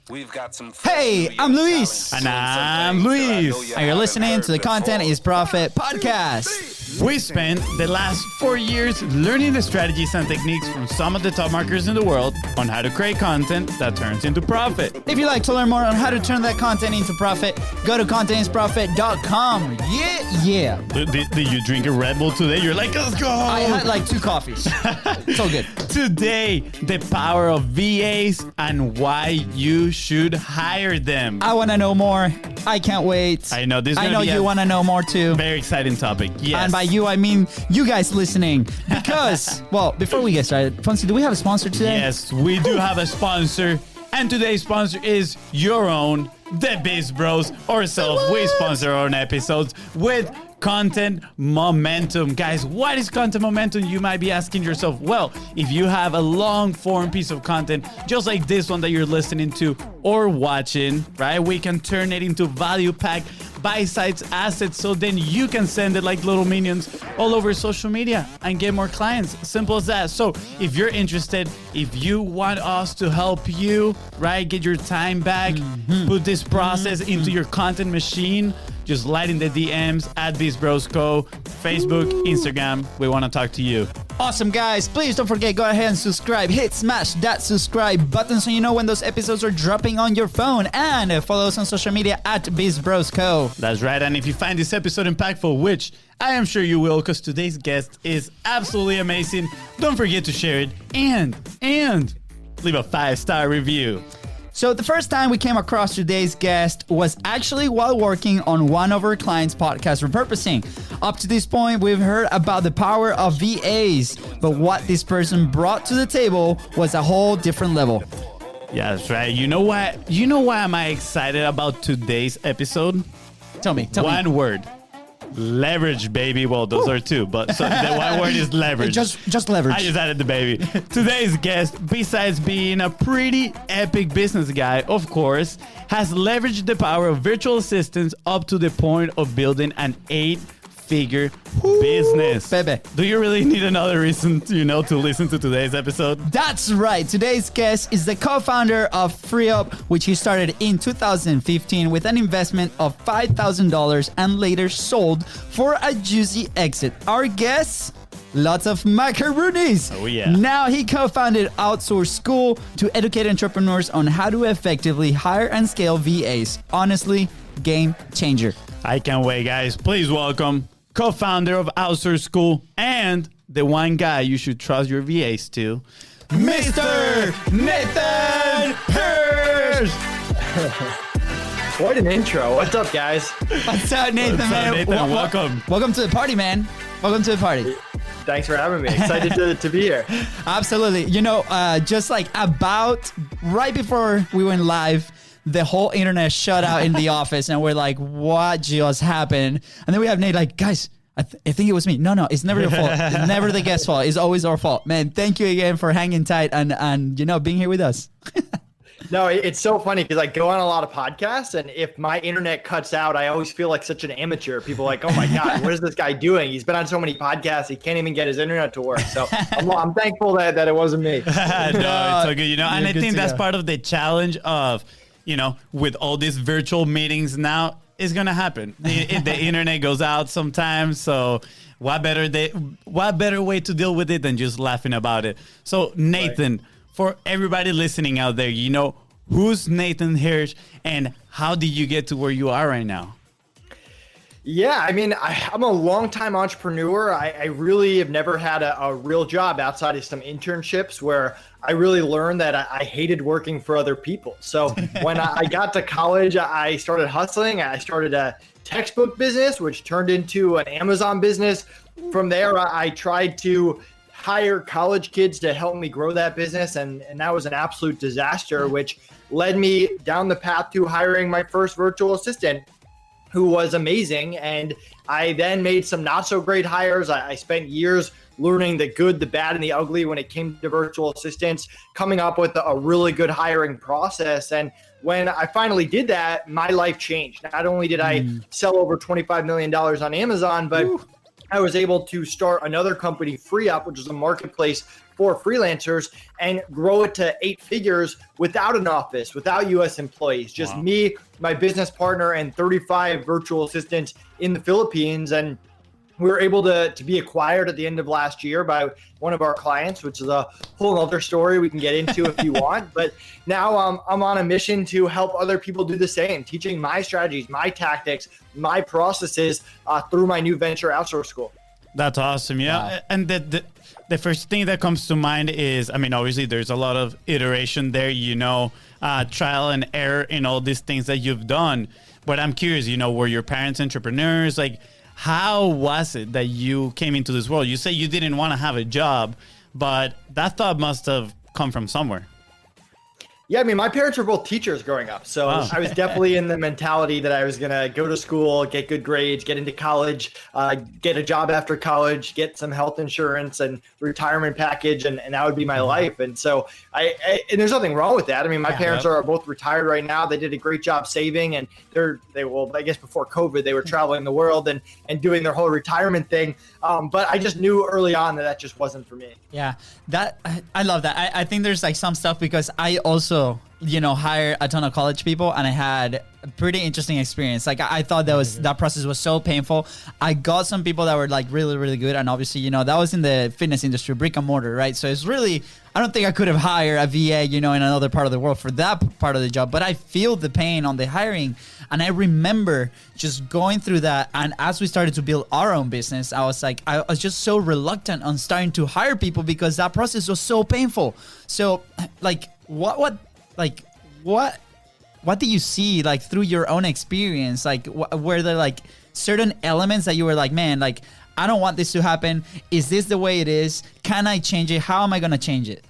We've got some. Hey, I'm Luis. And I'm Luis. And you're listening to the Content is Profit podcast. We spent the last 4 years learning the strategies and techniques from some of the top marketers in the world on how to create content that turns into profit. If you'd like to learn more on how to turn that content into profit, go to contentisprofit.com. Yeah. Did you drink a Red Bull today? You're like, let's go. I had like 2 coffees. It's all good. Today, the power of VAs and why you should hire them. I want to know more. I can't wait. I know this. I know you want to know more too. Very exciting topic. Yes. And by you, I mean you guys listening. Because, well, before we get started, Fonzie, do we have a sponsor today? Yes, we do have a sponsor. And today's sponsor is your own, the Biz Bros, ourselves. We sponsor our own episodes with content momentum. Guys, what is content momentum? You might be asking yourself. Well, if you have a long form piece of content, just like this one that you're listening to or watching, right? We can turn it into value pack, bite-sized assets, so then you can send it like little minions all over social media and get more clients. Simple as that. So if you're interested, if you want us to help you, right, get your time back, put this process into your content machine, just slide in the DMs at BizBrosCo, Facebook, Instagram. We want to talk to you. Awesome, guys. Please don't forget, go ahead and subscribe. Smash that subscribe button so you know when those episodes are dropping on your phone. And follow us on social media at BizBrosCo. That's right. And if you find this episode impactful, which I am sure you will, because today's guest is absolutely amazing, don't forget to share it and leave a 5-star review. So the first time we came across today's guest was actually while working on one of our clients' podcast repurposing. Up to this point, we've heard about the power of VAs, but what this person brought to the table was a whole different level. Yeah, that's right. You know what? You know why am I excited about today's episode? Tell me. One word. Leverage, baby. Well, those are 2, but so the one word is leverage. Just leverage. I just added the baby. Today's guest, besides being a pretty epic business guy, of course, has leveraged the power of virtual assistants up to the point of building an 8-figure business. Baby. Do you really need another reason to listen to today's episode? That's right. Today's guest is the co-founder of FreeUp, which he started in 2015 with an investment of $5,000 and later sold for a juicy exit. Our guest, lots of macaroonies. Oh, yeah. Now he co-founded Outsource School to educate entrepreneurs on how to effectively hire and scale VAs. Honestly, game changer. I can't wait, guys. Please welcome co-founder of Outsource School and the one guy you should trust your VAs to, Mr. Nathan Hirsch. What an intro. What's up, guys? What's up, Nathan? What's up, man? Nathan? Welcome. Welcome to the party, man. Welcome to the party. Thanks for having me. Excited to be here. Absolutely. Just like about right before we went live, the whole internet shut out in the office, and we're like, what just happened? And then we have Nate like, guys, I think it was me. No, it's never your fault. It's never the guest's fault. It's always our fault. Man, thank you again for hanging tight and being here with us. No, it's so funny because I go on a lot of podcasts, and if my internet cuts out, I always feel like such an amateur. People are like, oh my God, what is this guy doing? He's been on so many podcasts, he can't even get his internet to work. So I'm thankful that it wasn't me. No, it's so good. And I think that's part of the challenge of, with all these virtual meetings now, it's going to happen. The internet goes out sometimes. So what better way to deal with it than just laughing about it? So Nathan, for everybody listening out there, who's Nathan Hirsch and how did you get to where you are right now? Yeah, I mean, I'm a longtime entrepreneur. I really have never had a real job outside of some internships where I really learned that I hated working for other people. So when I got to college, I started hustling. I started a textbook business, which turned into an Amazon business. From there, I tried to hire college kids to help me grow that business. And that was an absolute disaster, which led me down the path to hiring my first virtual assistant, who was amazing. And I then made some not so great hires. I spent years learning the good, the bad, and the ugly when it came to virtual assistants, coming up with a really good hiring process. And when I finally did that, my life changed. Not only did I sell over $25 million on Amazon, but I was able to start another company, FreeUp, which is a marketplace for freelancers, and grow it to 8 figures without an office, without US employees, just me, my business partner, and 35 virtual assistants in the Philippines. And we were able to be acquired at the end of last year by one of our clients, which is a whole other story we can get into if you want. But now I'm on a mission to help other people do the same, teaching my strategies, my tactics, my processes through my new venture, Outsource School. That's awesome. Yeah. Wow. And the first thing that comes to mind is, I mean, obviously there's a lot of iteration there, trial and error in all these things that you've done. But I'm curious, were your parents entrepreneurs? Like, how was it that you came into this world? You say you didn't want to have a job, but that thought must have come from somewhere. Yeah, I mean, my parents were both teachers growing up. So I was definitely in the mentality that I was going to go to school, get good grades, get into college, get a job after college, get some health insurance and retirement package, and that would be my life. And so and there's nothing wrong with that. I mean, my parents are both retired right now. They did a great job saving, and I guess before COVID, they were traveling the world and doing their whole retirement thing. But I just knew early on that just wasn't for me. Yeah, I love that. I think there's like some stuff because I also, hired a ton of college people, and I had a pretty interesting experience. Like I thought that process was so painful. I got some people that were like really, really good. And obviously, that was in the fitness industry, brick and mortar, right? So it's really, I don't think I could have hired a VA, in another part of the world for that part of the job, but I feel the pain on the hiring. And I remember just going through that. And as we started to build our own business, I was just so reluctant on starting to hire people because that process was so painful. So like, what do you see like through your own experience? Like, were there like certain elements that you were like, man, like, I don't want this to happen. Is this the way it is? Can I change it? How am I going to change it?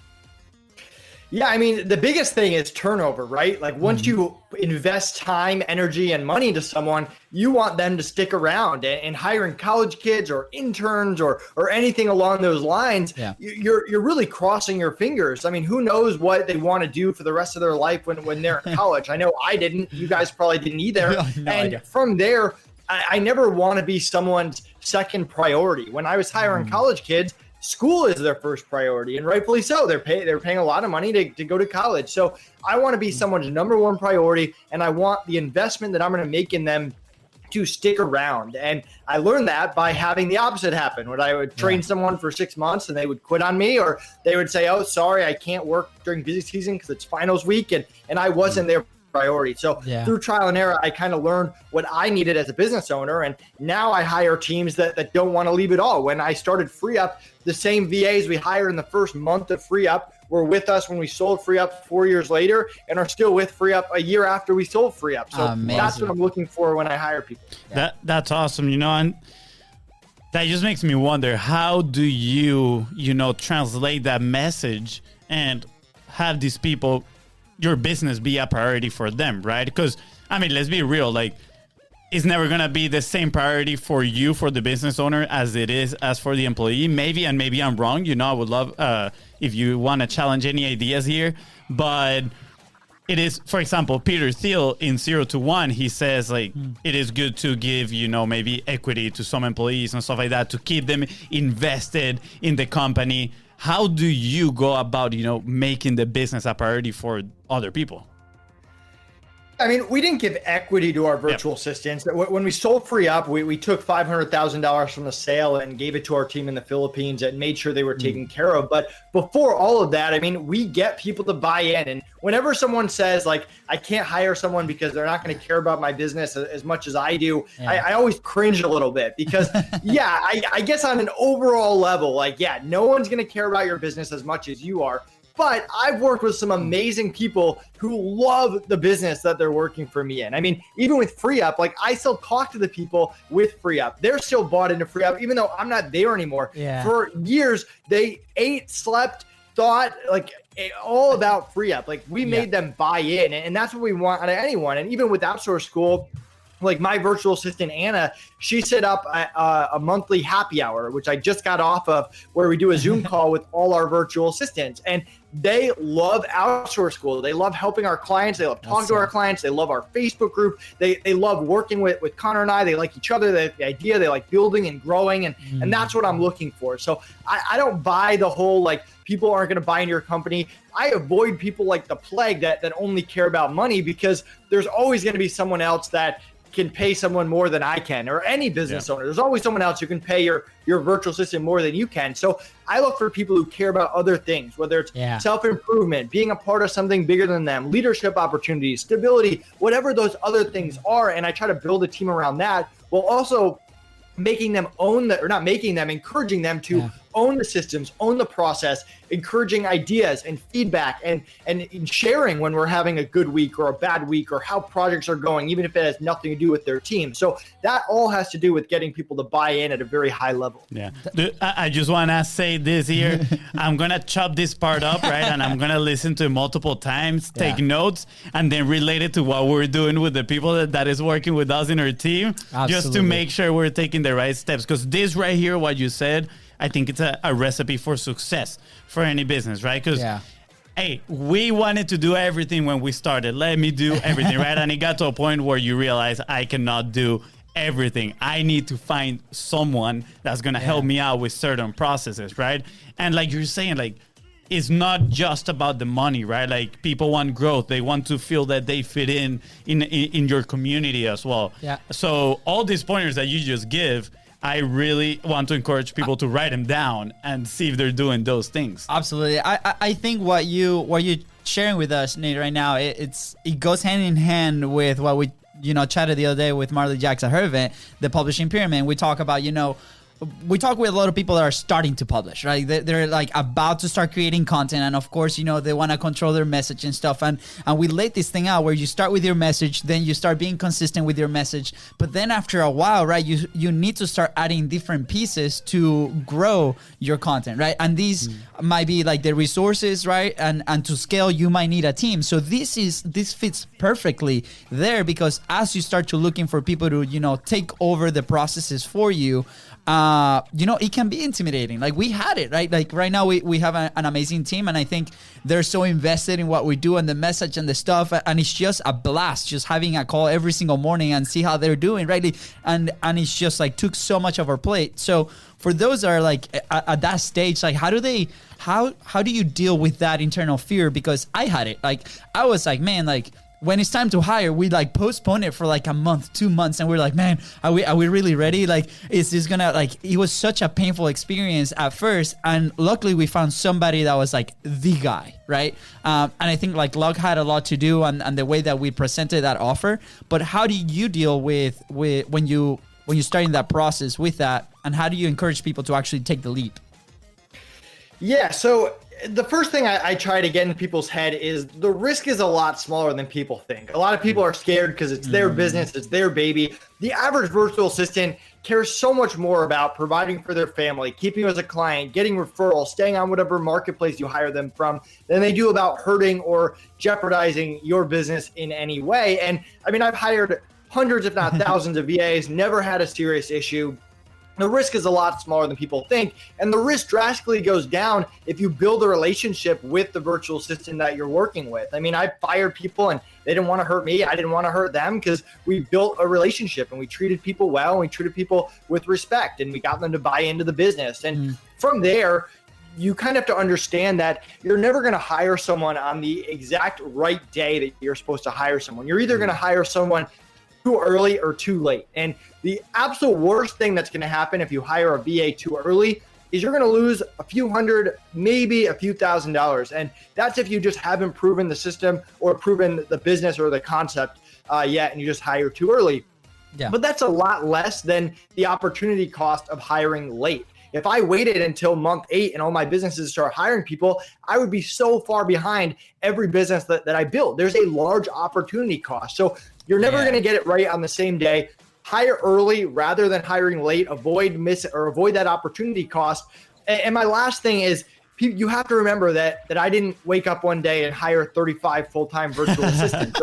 Yeah, I mean, the biggest thing is turnover, right? Like once you invest time, energy, and money into someone, you want them to stick around. And hiring college kids or interns or anything along those lines, you're really crossing your fingers. I mean, who knows what they want to do for the rest of their life when they're in college? I know I didn't. You guys probably didn't either. From there, I never want to be someone's second priority. When I was hiring college kids, school is their first priority, and rightfully so. They're paying a lot of money to go to college. So I want to be someone's number one priority, and I want the investment that I'm going to make in them to stick around. And I learned that by having the opposite happen, when I would train someone for 6 months and they would quit on me, or they would say, oh, sorry, I can't work during busy season because it's finals week, and I wasn't their priority. So through trial and error, I kind of learned what I needed as a business owner. And now I hire teams that don't want to leave at all. When I started FreeUp, the same VAs we hired in the first month of FreeUp were with us when we sold FreeUp 4 years later, and are still with FreeUp a year after we sold FreeUp. So that's what I'm looking for when I hire people. That's awesome. And that just makes me wonder, how do you, translate that message and have these people, your business, be a priority for them, right? Because, I mean, let's be real, like, it's never going to be the same priority for you, for the business owner, as it is as for the employee. Maybe I'm wrong. I would love if you want to challenge any ideas here. But it is, for example, Peter Thiel in 0 to 1, he says, like, it is good to give, maybe equity to some employees and stuff like that to keep them invested in the company. How do you go about, making the business a priority for other people? I mean, we didn't give equity to our virtual assistants. When we sold FreeUp, we took $500,000 from the sale and gave it to our team in the Philippines and made sure they were taken care of. But before all of that, I mean, we get people to buy in. And whenever someone says, like, I can't hire someone because they're not going to care about my business as much as I do, I always cringe a little bit because, I guess on an overall level, like, no one's going to care about your business as much as you are. But I've worked with some amazing people who love the business that they're working for me in. I mean, even with FreeUp, like, I still talk to the people with FreeUp. They're still bought into FreeUp, even though I'm not there anymore. For years, they ate, slept, thought, like, all about FreeUp. Like, we made them buy in, and that's what we want out of anyone. And even with Outsource School, like my virtual assistant, Anna, she set up a monthly happy hour, which I just got off of, where we do a Zoom call with all our virtual assistants. And they love Outsource School. They love helping our clients. They love talking to our clients. They love our Facebook group. They love working with Connor and I. They like each other, the idea. They like building and growing. And that's what I'm looking for. So I don't buy the whole, like, people aren't going to buy into your company. I avoid people like the plague that only care about money, because there's always going to be someone else that can pay someone more than I can, or any business owner. There's always someone else who can pay your virtual assistant more than you can. So I look for people who care about other things, whether it's self-improvement, being a part of something bigger than them, leadership opportunities, stability, whatever those other things are. And I try to build a team around that, while also making them own the, or not making them, encouraging them to own the systems, own the process, encouraging ideas and feedback, and sharing when we're having a good week or a bad week, or how projects are going, even if it has nothing to do with their team. So that all has to do with getting people to buy in at a very high level. Yeah. I just want to say this here. I'm going to chop this part up, right? And I'm going to listen to it multiple times, take notes, and then relate it to what we're doing with the people that is working with us in our team, just to make sure we're taking the right steps. Because this right here, what you said, I think it's a recipe for success for any business, right? Because, hey, we wanted to do everything when we started. Let me do everything, right? And it got to a point where you realize I cannot do everything. I need to find someone that's going to help me out with certain processes, right? And like you're saying, like, it's not just about the money, right? Like, people want growth. They want to feel that they fit in your community as well. Yeah. So all these pointers that you just give, I really want to encourage people to write them down and see if they're doing those things. Absolutely. I think what you're sharing with us, Nate, right now, it goes hand in hand with what we chatted the other day with Marley Jackson, her event, the publishing pyramid. We talk about, we talk with a lot of people that are starting to publish, right? They're like about to start creating content. And of course, they want to control their message and stuff. And we laid this thing out where you start with your message, then you start being consistent with your message. But then after a while, right, you need to start adding different pieces to grow your content, right? And these might be like the resources, right? And to scale, you might need a team. So this fits perfectly there, because as you start to looking for people to, take over the processes for you, it can be intimidating. Like, we had it, right? Like, right now we have an amazing team, and I think they're so invested in what we do and the message and the stuff, and it's just a blast just having a call every single morning and see how they're doing, right? And it's just like took so much of our plate. So for those that are like at that stage, like, how do you deal with that internal fear? Because I had it. Like, I was like, man, like, when it's time to hire, we like postpone it for like a month, 2 months. And we're like, man, are we really ready? Like, is this gonna, like, it was such a painful experience at first. And luckily we found somebody that was like the guy, right? And I think like luck had a lot to do and the way that we presented that offer. But how do you deal with when you're starting that process with that? And how do you encourage people to actually take the leap? Yeah, so the first thing I try to get in people's head is the risk is a lot smaller than people think. A lot of people are scared because it's their business, it's their baby. The average virtual assistant cares so much more about providing for their family, keeping you as a client, getting referrals, staying on whatever marketplace you hire them from, than they do about hurting or jeopardizing your business in any way. And I mean, I've hired hundreds, if not thousands of VAs, never had a serious issue. The risk is a lot smaller than people think, and the risk drastically goes down if you build a relationship with the virtual assistant that you're working with. I mean, I fired people and they didn't want to hurt me. I didn't want to hurt them, because we built a relationship and we treated people well and we treated people with respect and we got them to buy into the business. And from there, you kind of have to understand that you're never going to hire someone on the exact right day that you're supposed to hire someone. You're either going to hire someone too early or too late. And the absolute worst thing that's going to happen if you hire a VA too early is you're going to lose a few hundred, maybe a few $1,000s. And that's if you just haven't proven the system or proven the business or the concept yet, and you just hire too early. Yeah. But that's a lot less than the opportunity cost of hiring late. If I waited until month 8 and all my businesses start hiring people, I would be so far behind every business that I built. There's a large opportunity cost. So you're never going to get it right on the same day. Hire early rather than hiring late. Avoid that opportunity cost. And my last thing is, you have to remember that I didn't wake up one day and hire 35 full-time virtual assistants.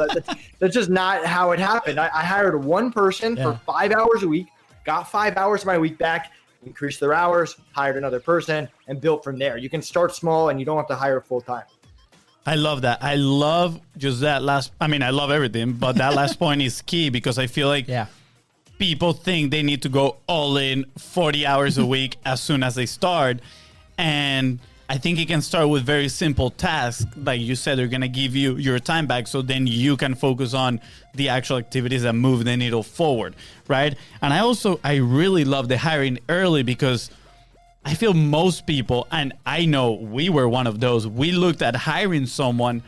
That's just not how it happened. I hired one person for 5 hours a week, got 5 hours of my week back, increased their hours, hired another person, and built from there. You can start small and you don't have to hire full-time. I love that. I love just that last, I love everything, but that last point is key because I feel like people think they need to go all in 40 hours a week as soon as they start. And I think it can start with very simple tasks. Like you said, they're going to give you your time back so then you can focus on the actual activities that move the needle forward, right? And I really love the hiring early because I feel most people, and I know we were one of those, we looked at hiring someone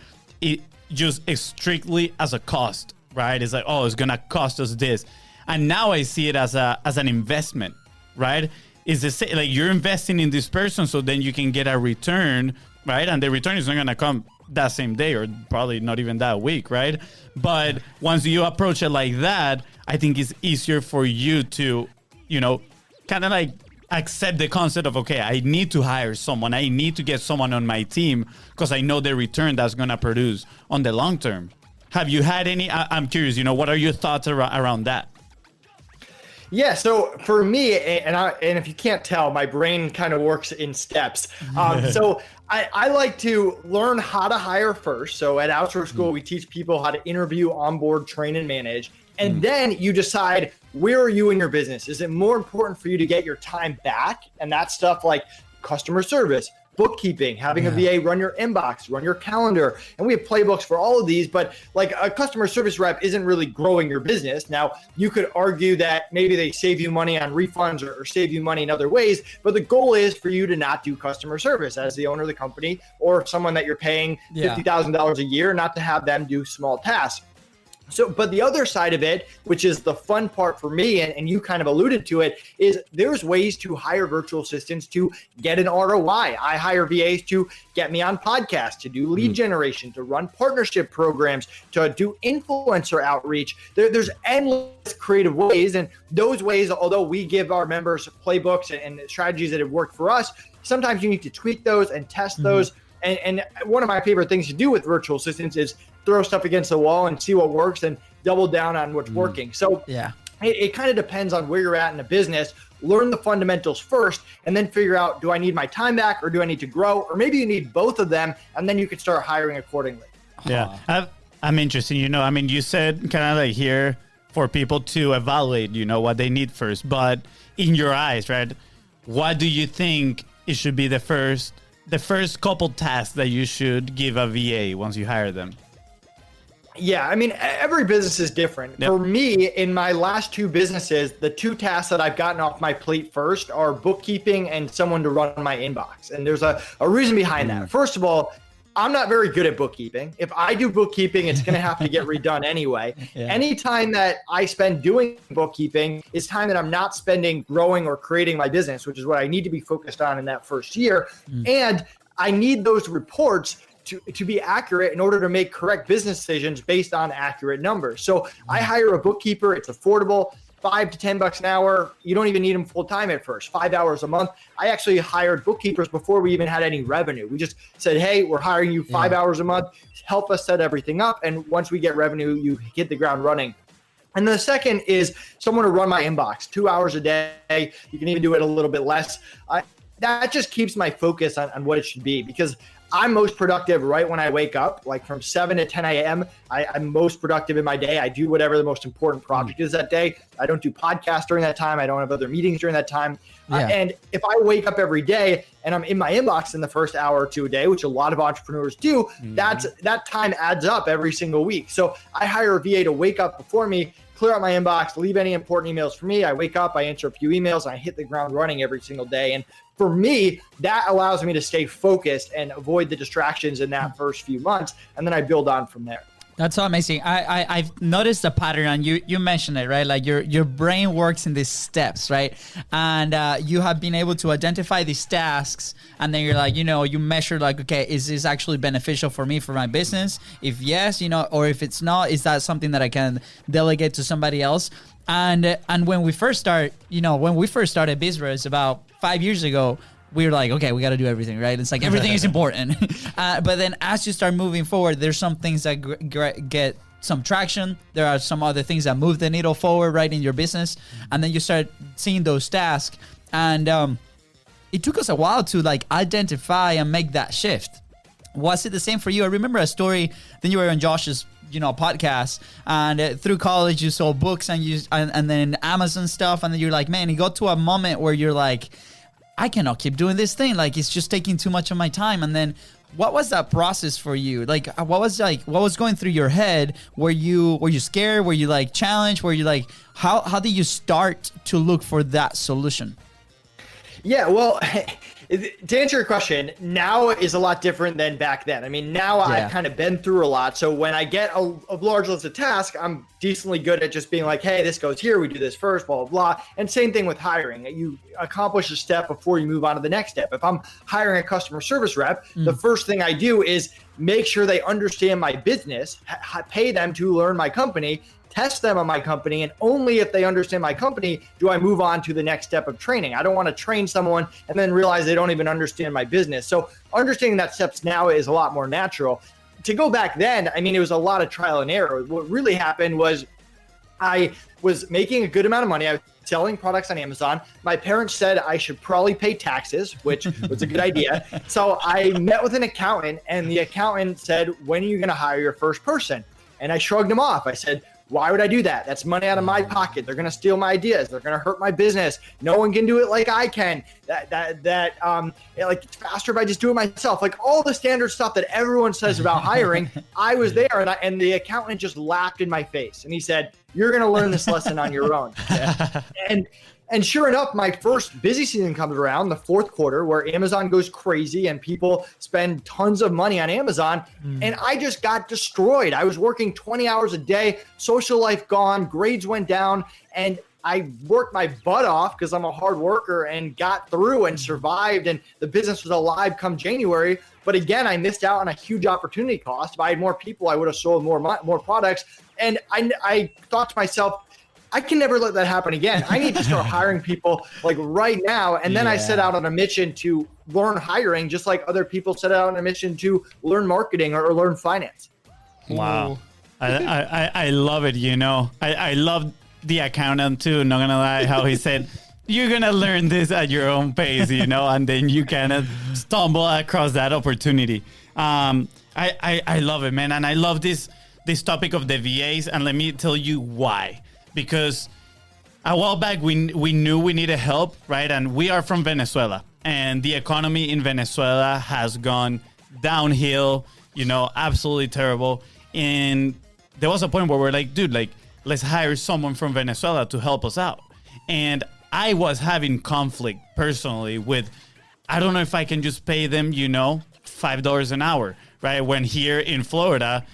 just strictly as a cost, right? It's like, oh, it's going to cost us this. And now I see it as an investment, right? Is the same, like you're investing in this person so then you can get a return, right? And the return is not going to come that same day or probably not even that week, right? But once you approach it like that, I think it's easier for you to, kind of like accept the concept of, okay, I need to hire someone. I need to get someone on my team because I know the return that's going to produce on the long term. Have you had any, I'm curious, what are your thoughts around that? Yeah, so for me, and if you can't tell, my brain kind of works in steps. So I like to learn how to hire first. So at Outsource School, we teach people how to interview, onboard, train, and manage. And then you decide, where are you in your business? Is it more important for you to get your time back? And that's stuff like customer service, bookkeeping, having a VA run your inbox, run your calendar. And we have playbooks for all of these, but like a customer service rep isn't really growing your business. Now, you could argue that maybe they save you money on refunds or save you money in other ways, but the goal is for you to not do customer service as the owner of the company or someone that you're paying $50,000 a year, not to have them do small tasks. So, but the other side of it, which is the fun part for me, and you kind of alluded to it, is there's ways to hire virtual assistants to get an ROI. I hire VAs to get me on podcasts, to do lead generation, to run partnership programs, to do influencer outreach. There's endless creative ways. And those ways, although we give our members playbooks and strategies that have worked for us, sometimes you need to tweak those and test those. And one of my favorite things to do with virtual assistants is throw stuff against the wall and see what works and double down on what's working. So it kind of depends on where you're at in the business. Learn the fundamentals first and then figure out, do I need my time back or do I need to grow? Or maybe you need both of them and then you can start hiring accordingly. Yeah, I'm interested. You said kind of like here for people to evaluate, what they need first. But in your eyes, right, what do you think it should be the first couple tasks that you should give a VA once you hire them? Yeah, every business is different. For me, in my last two businesses, the two tasks that I've gotten off my plate first are bookkeeping and someone to run my inbox. And there's a reason behind that. First of all, I'm not very good at bookkeeping. If I do bookkeeping, it's going to have to get redone anyway. Any time that I spend doing bookkeeping is time that I'm not spending growing or creating my business, which is what I need to be focused on in that first year. And I need those reports to be accurate in order to make correct business decisions based on accurate numbers. So I hire a bookkeeper. It's affordable. $5 to $10 an hour. You don't even need them full time at first, 5 hours a month. I actually hired bookkeepers before we even had any revenue. We just said, hey, we're hiring you 5 hours a month. Help us set everything up. And once we get revenue, you hit the ground running. And the second is someone to run my inbox 2 hours a day. You can even do it a little bit less. That just keeps my focus on what it should be, because I'm most productive right when I wake up, like from 7 to 10 a.m. I'm most productive in my day. I do whatever the most important project is that day. I don't do podcasts during that time. I don't have other meetings during that time. And if I wake up every day and I'm in my inbox in the first hour or two a day, which a lot of entrepreneurs do, that time adds up every single week. So I hire a VA to wake up before me, clear out my inbox, leave any important emails for me. I wake up, I answer a few emails, and I hit the ground running every single day. And for me, that allows me to stay focused and avoid the distractions in that first few months. And then I build on from there. That's so amazing. I've noticed a pattern, and you mentioned it, right? Like your brain works in these steps, right? And you have been able to identify these tasks, and then you're like, you measure like, okay, is this actually beneficial for me, for my business? If yes, or if it's not, is that something that I can delegate to somebody else? And when we first started BizBros about 5 years ago, we're like, okay, we got to do everything, right? It's like everything is important. But then as you start moving forward, there's some things that get some traction. There are some other things that move the needle forward, right, in your business. And then you start seeing those tasks. And it took us a while to like identify and make that shift. Was it the same for you? I remember a story. Then you were on Josh's, podcast, and through college you sold books and then Amazon stuff, and then you're like, man, you got to a moment where you're like, I cannot keep doing this thing. Like, it's just taking too much of my time. And then what was that process for you? Like, what was going through your head? Were you scared? Were you like challenged? Were you like, how did you start to look for that solution? Yeah, well, to answer your question, now is a lot different than back then. I mean, now I've kind of been through a lot. So when I get a large list of tasks, I'm decently good at just being like, hey, this goes here. We do this first, blah, blah, blah. And same thing with hiring. You accomplish a step before you move on to the next step. If I'm hiring a customer service rep, the first thing I do is make sure they understand my business, pay them to learn my company, test them on my company, and only if they understand my company do I move on to the next step of training. I don't want to train someone and then realize they don't even understand my business. So understanding that steps now is a lot more natural. To go back then, I mean, it was a lot of trial and error. What really happened was I was making a good amount of money. I was selling products on Amazon. My parents said I should probably pay taxes, which was a good idea. So I met with an accountant, and the accountant said, when are you going to hire your first person? And I shrugged him off. I said, why would I do that? That's money out of my pocket. They're going to steal my ideas. They're going to hurt my business. No one can do it like I can. Like, it's faster if I just do it myself. Like, all the standard stuff that everyone says about hiring, I was there, and the accountant just laughed in my face. And he said, you're going to learn this lesson on your own. And sure enough, my first busy season comes around, the fourth quarter, where Amazon goes crazy and people spend tons of money on Amazon. And I just got destroyed. I was working 20 hours a day, social life gone, grades went down, and I worked my butt off because I'm a hard worker and got through and survived. And the business was alive come January. But again, I missed out on a huge opportunity cost. If I had more people, I would have sold more products. And I thought to myself, I can never let that happen again. I need to start hiring people like right now. And then I set out on a mission to learn hiring, just like other people set out on a mission to learn marketing or learn finance. Wow. I love it. I love the accountant too. Not gonna lie, how he said, you're gonna learn this at your own pace, and then you kind of stumble across that opportunity. I love it, man. And I love this topic of the VAs. And let me tell you why. Because a while back, we knew we needed help, right? And we are from Venezuela. And the economy in Venezuela has gone downhill, absolutely terrible. And there was a point where we're like, dude, like, let's hire someone from Venezuela to help us out. And I was having conflict personally with, I don't know if I can just pay them, $5 an hour. Right, when here in Florida,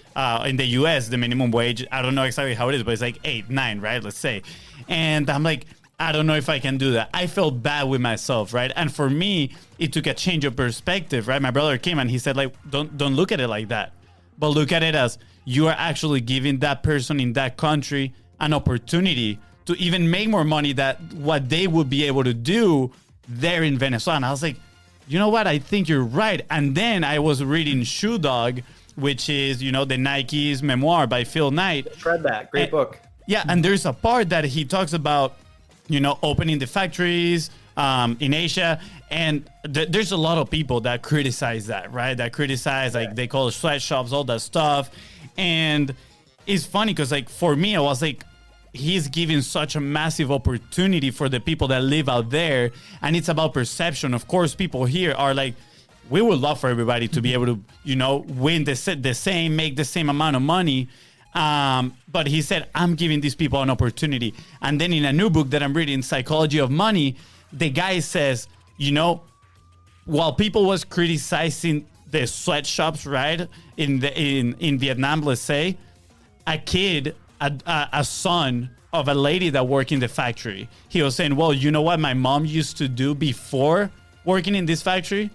in the U.S., the minimum wage, I don't know exactly how it is, but it's like 8, 9, right? Let's say. And I'm like, I don't know if I can do that. I felt bad with myself, right? And for me, it took a change of perspective, right? My brother came and he said, like, don't look at it like that, but look at it as you are actually giving that person in that country an opportunity to even make more money than what they would be able to do there in Venezuela. And I was like, you know what? I think you're right. And then I was reading Shoe Dog, which is, the Nike's memoir by Phil Knight. Just read that. Great book. Yeah. And there's a part that he talks about, opening the factories in Asia. And there's a lot of people that criticize that, right? That criticize, like, they call it sweatshops, all that stuff. And it's funny because, like, for me, I was like, he's giving such a massive opportunity for the people that live out there. And it's about perception. Of course, people here are like, we would love for everybody to be able to, win the same, make the same amount of money. But he said, I'm giving these people an opportunity. And then in a new book that I'm reading, Psychology of Money, the guy says, while people was criticizing the sweatshops, right, in Vietnam, let's say, a kid, a son of a lady that worked in the factory, he was saying, well, you know what my mom used to do before working in this factory?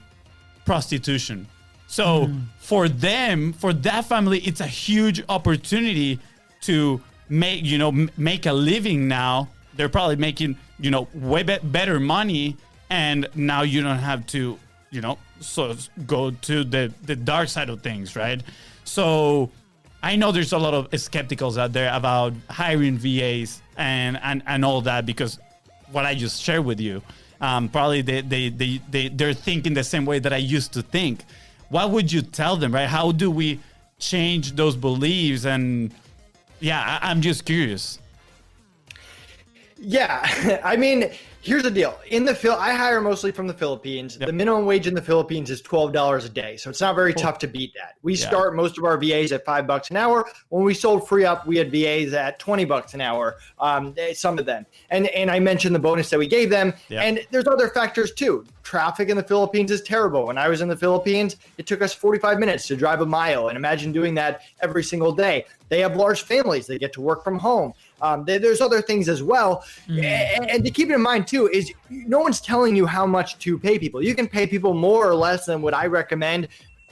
Prostitution. So for them, for that family, it's a huge opportunity to make a living now. They're probably making, way better money and now you don't have to, so go to the dark side of things, right? So I know there's a lot of skepticals out there about hiring VAs and all that, because what I just shared with you, probably they're thinking the same way that I used to think. What would you tell them, right? How do we change those beliefs? And yeah, I'm just curious. Yeah, I mean, here's the deal. I hire mostly from the Philippines. Yep. The minimum wage in the Philippines is $12 a day, so it's not very tough to beat that. We start most of our VAs at $5 an hour. When we sold Free Up, we had VAs at $20 an hour. Some of them, and I mentioned the bonus that we gave them. Yep. And there's other factors too. Traffic in the Philippines is terrible. When I was in the Philippines, it took us 45 minutes to drive a mile, and imagine doing that every single day. They have large families. They get to work from home. There's other things as well. And to keep in mind too, is no one's telling you how much to pay people. You can pay people more or less than what I recommend.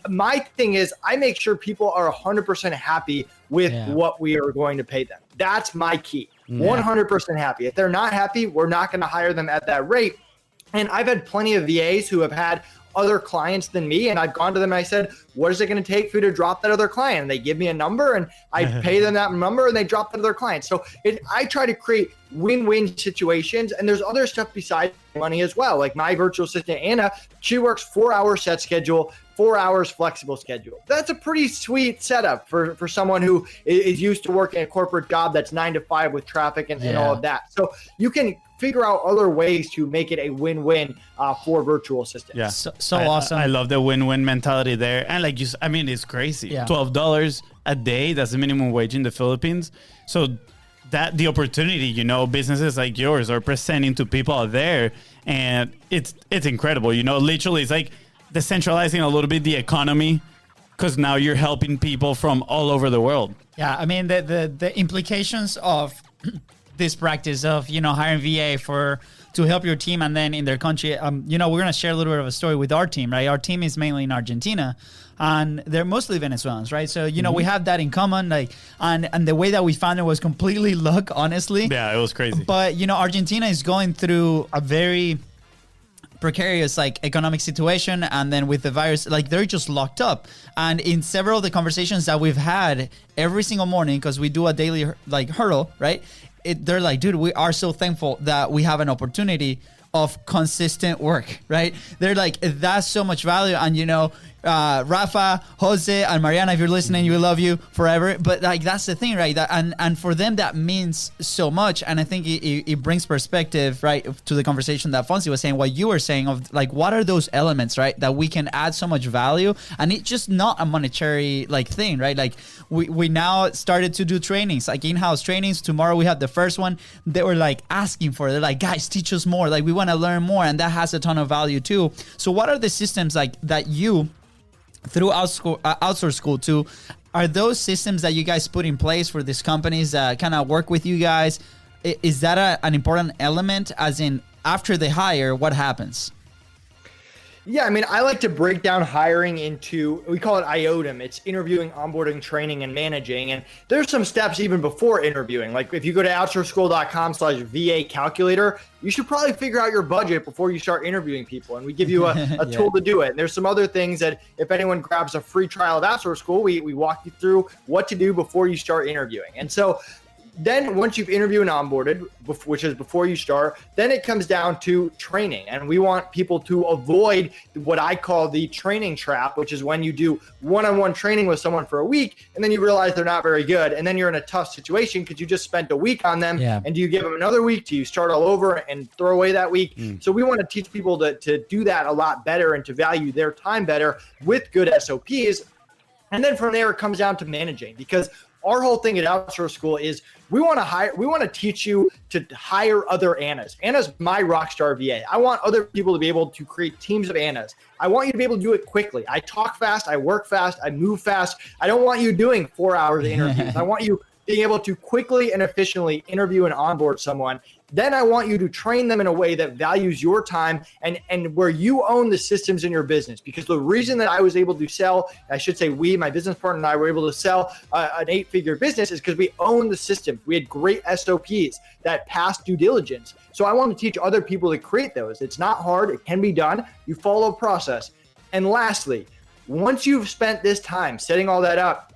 My thing is I make sure people are 100% happy with what we are going to pay them. That's my key. 100% happy. If they're not happy, we're not going to hire them at that rate. And I've had plenty of VAs who have had other clients than me, and I've gone to them and I said, what is it going to take for you to drop that other client? And they give me a number, and I pay them that number, and they drop that other client. So I try to create win-win situations, and there's other stuff besides money as well. Like my virtual assistant, Anna, she works 4-hour set schedule, 4 hours flexible schedule. That's a pretty sweet setup for someone who is used to working a corporate job that's 9 to 5 with traffic and all of that. So you can figure out other ways to make it a win-win for virtual assistants. Yeah, so awesome. I love the win-win mentality there. And like it's crazy. Yeah. $12 a day, that's the minimum wage in the Philippines. So that the opportunity, businesses like yours are presenting to people out there, and it's incredible. Literally, it's like decentralizing a little bit the economy, because now you're helping people from all over the world. Yeah, I mean the implications of this practice of hiring VA to help your team and then in their country. We're gonna share a little bit of a story with our team, right? Our team is mainly in Argentina, and they're mostly Venezuelans, right? So we have that in common, like, and the way that we found it was completely luck, honestly. Yeah, it was crazy. But Argentina is going through a very precarious economic situation, and then with the virus, they're just locked up. And in several of the conversations that we've had every single morning, because we do a daily hurdle, right? They're like, dude, we are so thankful that we have an opportunity of consistent work, right? They're like, that's so much value. And Rafa, Jose, and Mariana, if you're listening, we love you forever. But that's the thing, right? And for them, that means so much. And I think it brings perspective, right, to the conversation that Fonzie was saying, what you were saying of what are those elements, right, that we can add so much value. And it's just not a monetary thing, right? We now started to do trainings, in-house trainings. Tomorrow we have the first one. They were asking for it. They're like, guys, teach us more. We want to learn more. And that has a ton of value too. So what are the systems that you, through Outsource School too, are those systems that you guys put in place for these companies that kind of work with you guys? Is that an important element, as in after they hire, what happens? Yeah, I mean, I like to break down hiring into, we call it IOTM. It's interviewing, onboarding, training, and managing. And there's some steps even before interviewing. Like if you go to outsourceschool.com/VA calculator, you should probably figure out your budget before you start interviewing people. And we give you a tool to do it. And there's some other things that if anyone grabs a free trial of Outsource School, we walk you through what to do before you start interviewing. And so then once you've interviewed and onboarded, which is before you start, then it comes down to training. And we want people to avoid what I call the training trap, which is when you do one-on-one training with someone for a week and then you realize they're not very good. And then you're in a tough situation because you just spent a week on them. Yeah. And do you give them another week? Do you start all over and throw away that week? So we want to teach people to do that a lot better and to value their time better with good SOPs. And then from there, it comes down to managing, because our whole thing at Outsource School is we want to teach you to hire other Annas. Anna's my rockstar VA. I want other people to be able to create teams of Annas. I want you to be able to do it quickly. I talk fast, I work fast, I move fast. I don't want you doing 4 hours of interviews. I want you being able to quickly and efficiently interview and onboard someone. Then I want you to train them in a way that values your time and where you own the systems in your business. Because the reason that I was able to sell, I should say we, my business partner and I were able to sell an 8-figure business is because we own the systems. We had great SOPs that passed due diligence. So I want to teach other people to create those. It's not hard. It can be done. You follow a process. And lastly, once you've spent this time setting all that up,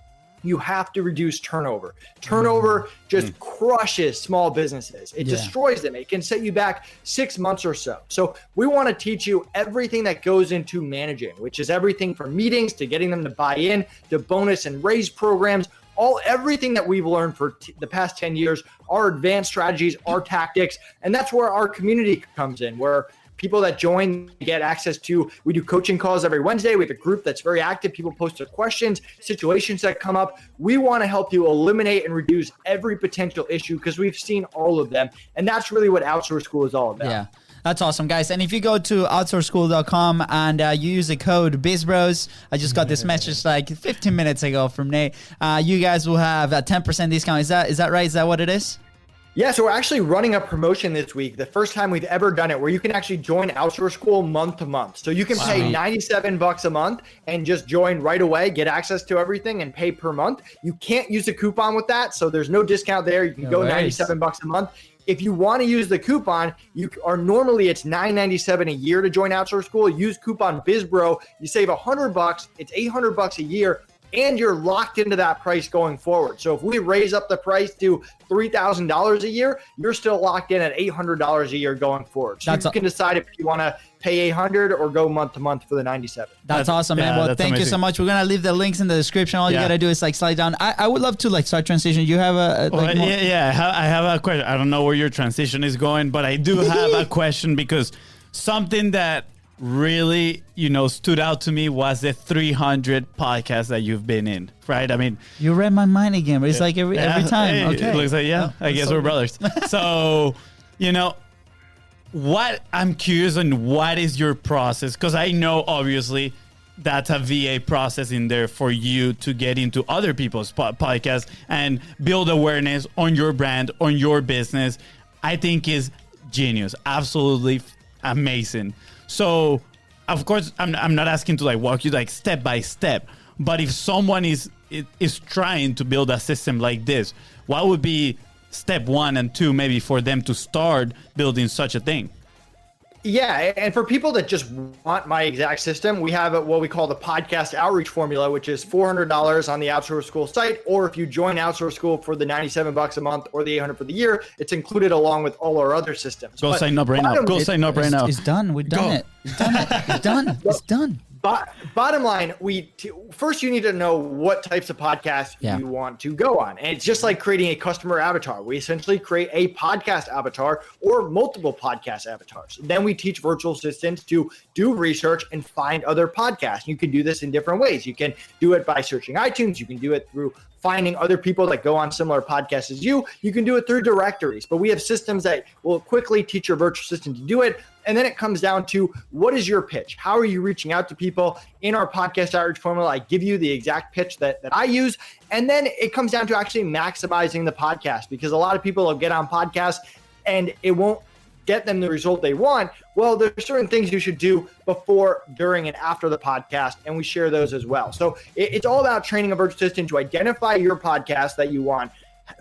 you have to reduce turnover. Turnover just crushes small businesses. It destroys them. It can set you back 6 months or so. So we want to teach you everything that goes into managing, which is everything from meetings to getting them to buy in to bonus and raise programs, everything that we've learned for the past 10 years, our advanced strategies, our tactics. And that's where our community comes in, where people that join get access to, we do coaching calls every Wednesday. We have a group that's very active. People post their questions, situations that come up. We want to help you eliminate and reduce every potential issue because we've seen all of them. And that's really what Outsource School is all about. Yeah. That's awesome, guys. And if you go to outsourceschool.com and you use the code BizBros, I just got this message like 15 minutes ago from Nate. You guys will have a 10% discount. Is that right? Is that what it is? Yeah, so we're actually running a promotion this week, the first time we've ever done it, where you can actually join Outsource School month to month. So you can pay $97 a month and just join right away, get access to everything and pay per month. You can't use a coupon with that, so there's no discount there. You can go $97 a month. If you want to use the coupon, normally it's $9.97 a year to join Outsource School. Use coupon BizBro. You save $100. It's $800 a year. And you're locked into that price going forward. So if we raise up the price to $3,000 a year, you're still locked in at $800 a year going forward. So you can decide if you want to pay $800 or go month to month for the 97. That's awesome, man. Well, thank you so much. We're gonna leave the links in the description. All you gotta do is slide down. I would love to start transition. You have I have a question. I don't know where your transition is going, but I do have a question because something that really, stood out to me was the 300 podcasts that you've been in, right? I mean, you read my mind again, but it's like every time. Okay. It looks like, I guess we're brothers. So, what I'm curious on, what is your process? Because I know obviously that's a VA process in there for you to get into other people's podcasts and build awareness on your brand, on your business. I think is genius. Absolutely amazing. So, of course, I'm not asking to walk you step by step, but if someone is trying to build a system like this, what would be step 1 and 2 maybe for them to start building such a thing? Yeah, and for people that just want my exact system, we have what we call the podcast outreach formula, which is $400 on the Outsource School site. Or if you join Outsource School for the $97 a month or the $800 for the year, it's included along with all our other systems. Go sign up right now. Go sign up right now. It's done. We've done it. It's done. It's done. It's done. Bottom line, first you need to know what types of podcasts you want to go on. And it's just like creating a customer avatar. We essentially create a podcast avatar or multiple podcast avatars. Then we teach virtual assistants to do research and find other podcasts. You can do this in different ways. You can do it by searching iTunes. You can do it through finding other people that go on similar podcasts as you. You can do it through directories, but we have systems that will quickly teach your virtual assistant to do it. And then it comes down to, what is your pitch? How are you reaching out to people? In our podcast outreach formula, I give you the exact pitch that I use. And then it comes down to actually maximizing the podcast, because a lot of people will get on podcasts and it won't get them the result they want. Well, there's certain things you should do before, during, and after the podcast, and we share those as well. So it's all about training a virtual assistant to identify your podcast that you want,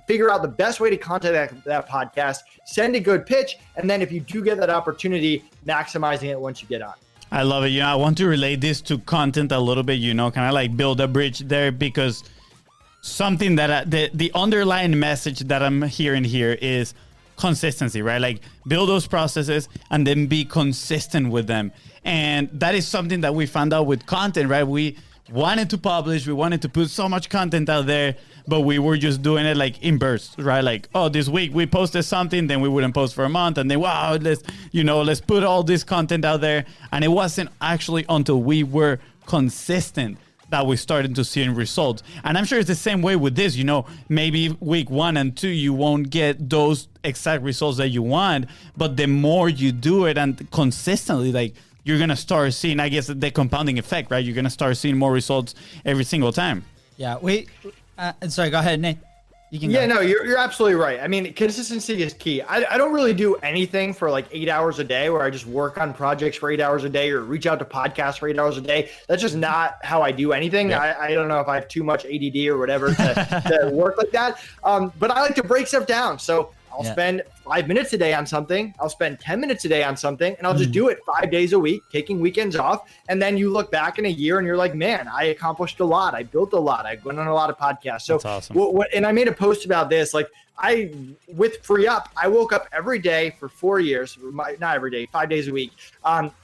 figure out the best way to contact that podcast, send a good pitch, and then if you do get that opportunity, maximizing it once you get on. I love it. I want to relate this to content a little bit, kind of build a bridge there, because something that the underlying message that I'm hearing here is consistency, right? Build those processes and then be consistent with them. And that is something that we found out with content, right? We wanted to publish, we wanted to put so much content out there, but we were just doing it in bursts, right? This week we posted something, then we wouldn't post for a month, and then let's put all this content out there. And it wasn't actually until we were consistent that we started to see results. And I'm sure it's the same way with this. Maybe week 1 and 2 you won't get those exact results that you want, but the more you do it and consistently, you're gonna start seeing, I guess, the compounding effect, right? You're gonna start seeing more results every single time. Yeah. Sorry, go ahead, Nate. You can Yeah, go. no, you're absolutely right. I mean, consistency is key. I don't really do anything for like 8 hours a day where I just work on projects for 8 hours a day or reach out to podcasts for 8 hours a day. That's just not how I do anything. Yeah. I don't know if I have too much ADD or whatever to work like that. But I like to break stuff down. So I'll spend 5 minutes a day on something. I'll spend 10 minutes a day on something, and I'll just do it 5 days a week, taking weekends off. And then you look back in a year and you're like, man, I accomplished a lot. I built a lot. I went on a lot of podcasts. So That's awesome. and I made a post about this. Like with Free Up, I woke up every day for 4 years, not every day, 5 days a week,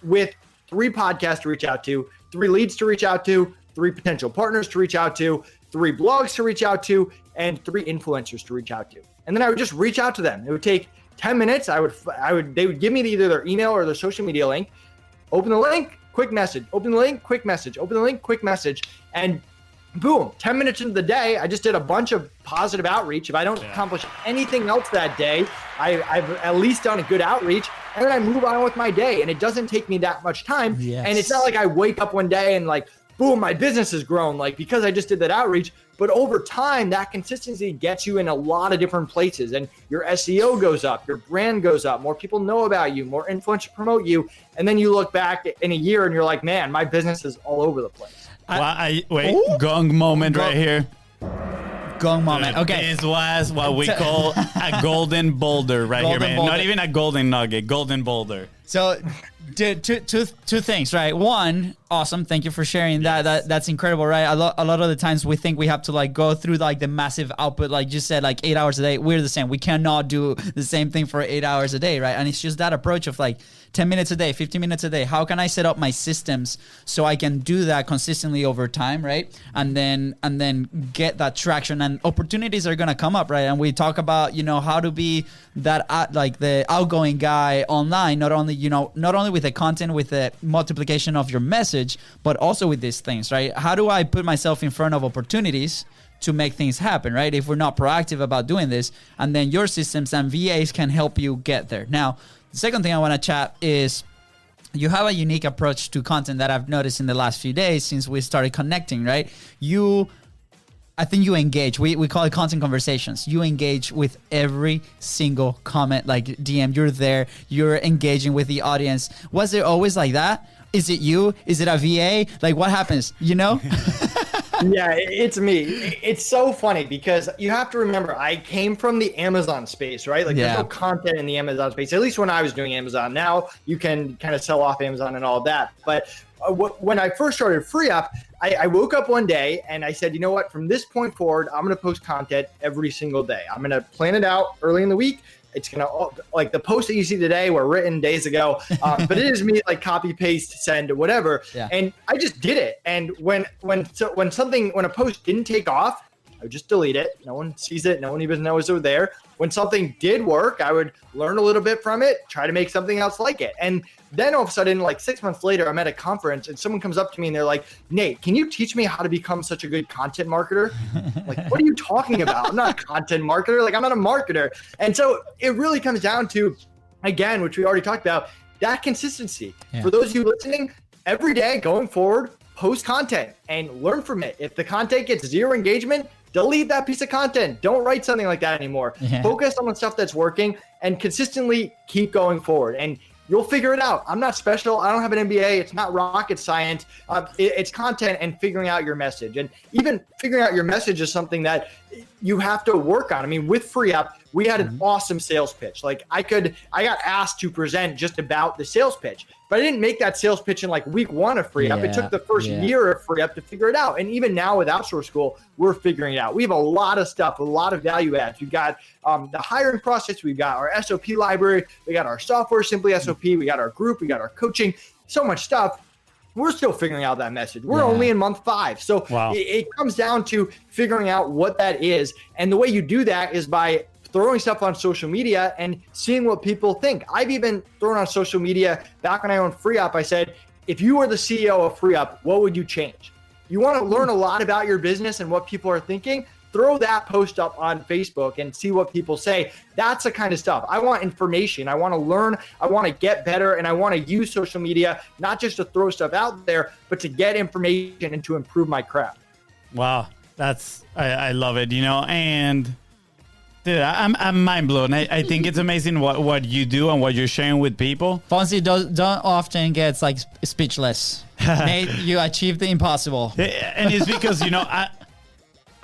with 3 podcasts to reach out to, 3 leads to reach out to, 3 potential partners to reach out to, 3 blogs to reach out to, and 3 influencers to reach out to. And then I would just reach out to them. It would take 10 minutes. They would give me either their email or their social media link. Open the link, quick message. Open the link, quick message. Open the link, quick message. And boom, 10 minutes into the day, I just did a bunch of positive outreach. If I don't accomplish anything else that day, I've at least done a good outreach. And then I move on with my day. And it doesn't take me that much time. Yes. And it's not like I wake up one day and like, boom, my business has grown, like because I just did that outreach. But over time, that consistency gets you in a lot of different places, and your SEO goes up, your brand goes up, more people know about you, more influencers promote you. And then you look back in a year and you're like, man, my business is all over the place. Wait, gong moment right here. Gong moment. Okay. This was what we call a golden boulder right Golden here, man. boulder. Not even a golden nugget, golden boulder. So, two things, right? One, awesome. Thank you for sharing that. That's incredible, right? A lot of the times we think we have to like go through like the massive output, like you said, like 8 hours a day. We're the same. We cannot do the same thing for 8 hours a day, right? And it's just that approach of like 10 minutes a day, 15 minutes a day. How can I set up my systems so I can do that consistently over time, right? And then get that traction, and opportunities are gonna come up, right? And we talk about, how to be that like the outgoing guy online, not only with the content, with the multiplication of your message, but also with these things, right? How do I put myself in front of opportunities to make things happen, right? If we're not proactive about doing this, and then your systems and VAs can help you get there. Now, the second thing I want to chat is you have a unique approach to content that I've noticed in the last few days since we started connecting, right? I think you engage. We call it content conversations. You engage with every single comment, like DM. You're there. You're engaging with the audience. Was it always like that? Is it you? Is it a VA? Like, what happens? Yeah, it's me. It's so funny because you have to remember, I came from the Amazon space, right? Like there's no content in the Amazon space, at least when I was doing Amazon. Now you can kind of sell off Amazon and all of that. But when I first started Free Up, I woke up one day and I said, you know what, from this point forward, I'm going to post content every single day. I'm going to plan it out early in the week. It's going to, like the posts that you see today were written days ago, but it is me like copy, paste, send, whatever. Yeah. And I just did it. And when a post didn't take off, I would just delete it. No one sees it. No one even knows they're there. When something did work, I would learn a little bit from it, try to make something else like it. And then all of a sudden, like 6 months later, I'm at a conference and someone comes up to me and they're like, Nate, can you teach me how to become such a good content marketer? Like, what are you talking about? I'm not a content marketer. Like, I'm not a marketer. And so it really comes down to, again, which we already talked about, that consistency. Yeah. For those of you listening, every day going forward, post content and learn from it. If the content gets 0 engagement, delete that piece of content. Don't write something like that anymore. Yeah. Focus on the stuff that's working and consistently keep going forward. And you'll figure it out. I'm not special. I don't have an MBA. It's not rocket science. It's content and figuring out your message. And even figuring out your message is something that you have to work on. I mean, with Free Up, we had an awesome sales pitch. Like I got asked to present just about the sales pitch, but I didn't make that sales pitch in like week 1 of Free Up. It took the first year of Free Up to figure it out. And even now with Outsource School, we're figuring it out. We have a lot of stuff, a lot of value adds. We've got the hiring process. We've got our SOP library. We got our software, Simply SOP. We got our group. We got our coaching, so much stuff. We're still figuring out that message. We're only in month 5. So it comes down to figuring out what that is. And the way you do that is by throwing stuff on social media and seeing what people think. I've even thrown on social media back when I owned Free Up. I said, if you were the CEO of Free Up, what would you change? You want to learn a lot about your business and what people are thinking? Throw that post up on Facebook and see what people say. That's the kind of stuff. I want information. I want to learn. I want to get better. And I want to use social media, not just to throw stuff out there, but to get information and to improve my craft. Wow. I love it, and Dude, I'm mind blown. I think it's amazing what you do and what you're sharing with people. Fonzie don't often gets like speechless. Nate, you achieved the impossible. And it's because,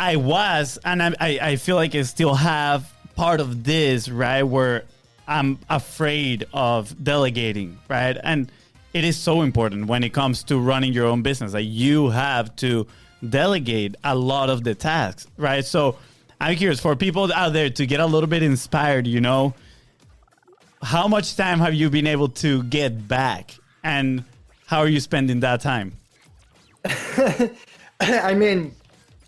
I was, and I feel like I still have part of this, right, where I'm afraid of delegating, right? And it is so important when it comes to running your own business. Like, you have to delegate a lot of the tasks, right? So I'm curious, for people out there to get a little bit inspired, how much time have you been able to get back, and how are you spending that time? I mean,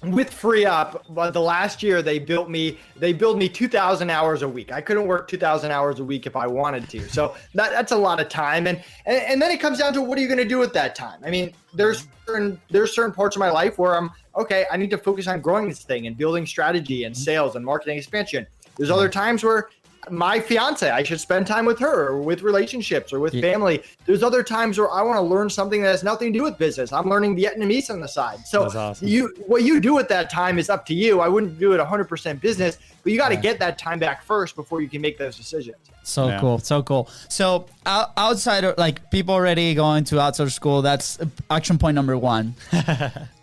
with Free Up, the last year they billed me 2,000 hours a week. I couldn't work 2,000 hours a week if I wanted to. So that's a lot of time. And then it comes down to, what are you going to do with that time? I mean, there's certain parts of my life where I need to focus on growing this thing and building strategy and sales and marketing expansion. There's other times where my fiance, I should spend time with her, or with relationships, or with family. There's other times where I want to learn something that has nothing to do with business. I'm learning Vietnamese on the side. So awesome. What you do with that time is up to you. I wouldn't do it 100% business, but you got to get that time back first before you can make those decisions. So cool. So outside of, like, people already going to Outsource School, that's action point number 1.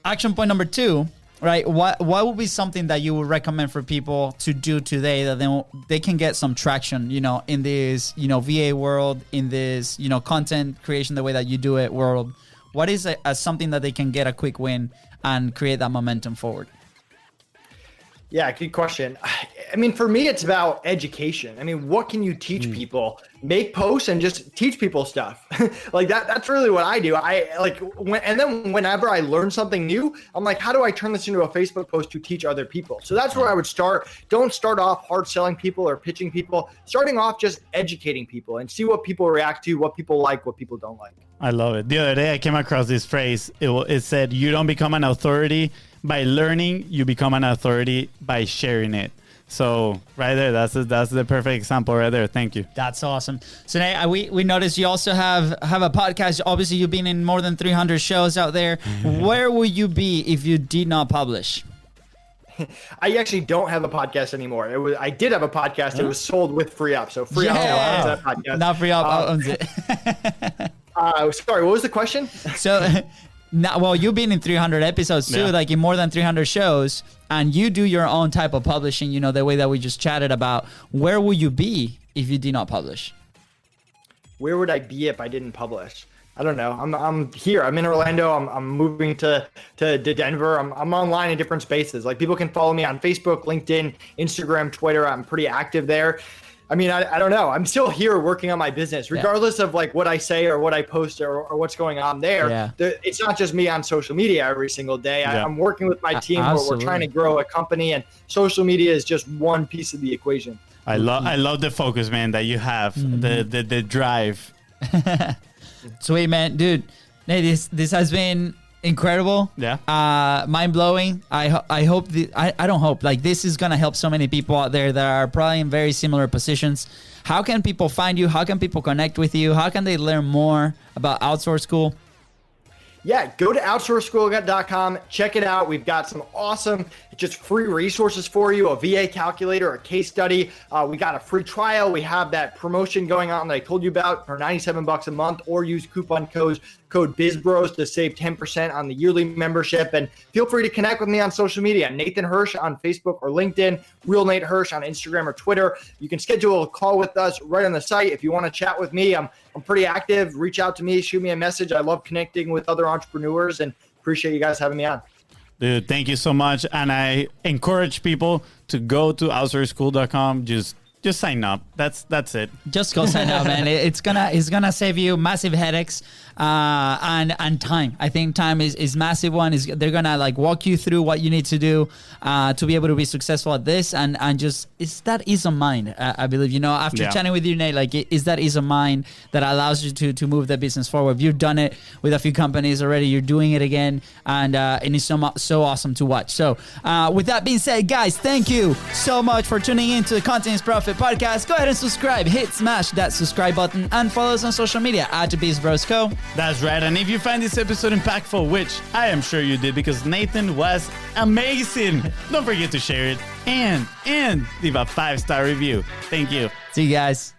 Action point number 2. Right. What would be something that you would recommend for people to do today that they can get some traction, in this, VA world, in this, content creation, the way that you do it world? What is something that they can get a quick win and create that momentum forward? Yeah, good question. I mean, for me, it's about education. I mean, what can you teach people? Make posts and just teach people stuff. Like that's really what I do. And then whenever I learn something new, I'm like, how do I turn this into a Facebook post to teach other people? So that's where I would start. Don't start off hard selling people or pitching people. Starting off just educating people and see what people react to, what people like, what people don't like. I love it. The other day, I came across this phrase. It said, you don't become an authority by learning, you become an authority by sharing it. So right there, that's the perfect example right there. Thank you. That's awesome. So now we noticed you also have a podcast. Obviously, you've been in more than 300 shows out there. Where would you be if you did not publish? I actually don't have a podcast anymore. I did have a podcast. It was sold with Free Up. So Free Up owns that podcast. Not Free Up owns it. Sorry, what was the question? So, you've been in 300 episodes too, like in more than 300 shows, and you do your own type of publishing, the way that we just chatted about. Where would you be if you did not publish? Where would I be if I didn't publish? I don't know. I'm here. I'm in Orlando. I'm moving to Denver. I'm online in different spaces. Like, people can follow me on Facebook, LinkedIn, Instagram, Twitter. I'm pretty active there. I mean, I don't know. I'm still here working on my business, regardless of like what I say or what I post or what's going on there. Yeah. It's not just me on social media every single day. I'm working with my team. We're trying to grow a company, and social media is just one piece of the equation. I love the focus, man, that you have, the drive. Sweet, man. Dude, Nate, this has been incredible. Mind blowing. I hope I don't hope, like, this is gonna help so many people out there that are probably in very similar positions. How can people find you? How can people connect with you? How can they learn more about Outsource School? Yeah, go to outsourceschool.com. Check it out. We've got some awesome, just free resources for you, a VA calculator, a case study. We got a free trial. We have that promotion going on that I told you about for $97 a month, or use coupon code BizBros to save 10% on the yearly membership. And feel free to connect with me on social media. Nathan Hirsch on Facebook or LinkedIn, Real Nate Hirsch on Instagram or Twitter. You can schedule a call with us right on the site. If you want to chat with me, I'm pretty active. Reach out to me, shoot me a message. I love connecting with other entrepreneurs, and appreciate you guys having me on. Dude, thank you so much. And I encourage people to go to outsourceschool.com. Just sign up. That's it. Just go sign up, man. It's gonna save you massive headaches and time. I think time is massive one. They're gonna like walk you through what you need to do to be able to be successful at this, and just it's that ease of mind. I believe, after chatting with you, Nate, like is that ease of mind that allows you to move the business forward. You've done it with a few companies already. You're doing it again, and it's so awesome to watch. So with that being said, guys, thank you so much for tuning in to the Content is Profit podcast. Go ahead and subscribe. Smash that subscribe button and follow us on social media at BizBrosCo. That's right. And if you find this episode impactful, which I am sure you did because Nathan was amazing, don't forget to share it and leave a 5-star review. Thank you. See you guys.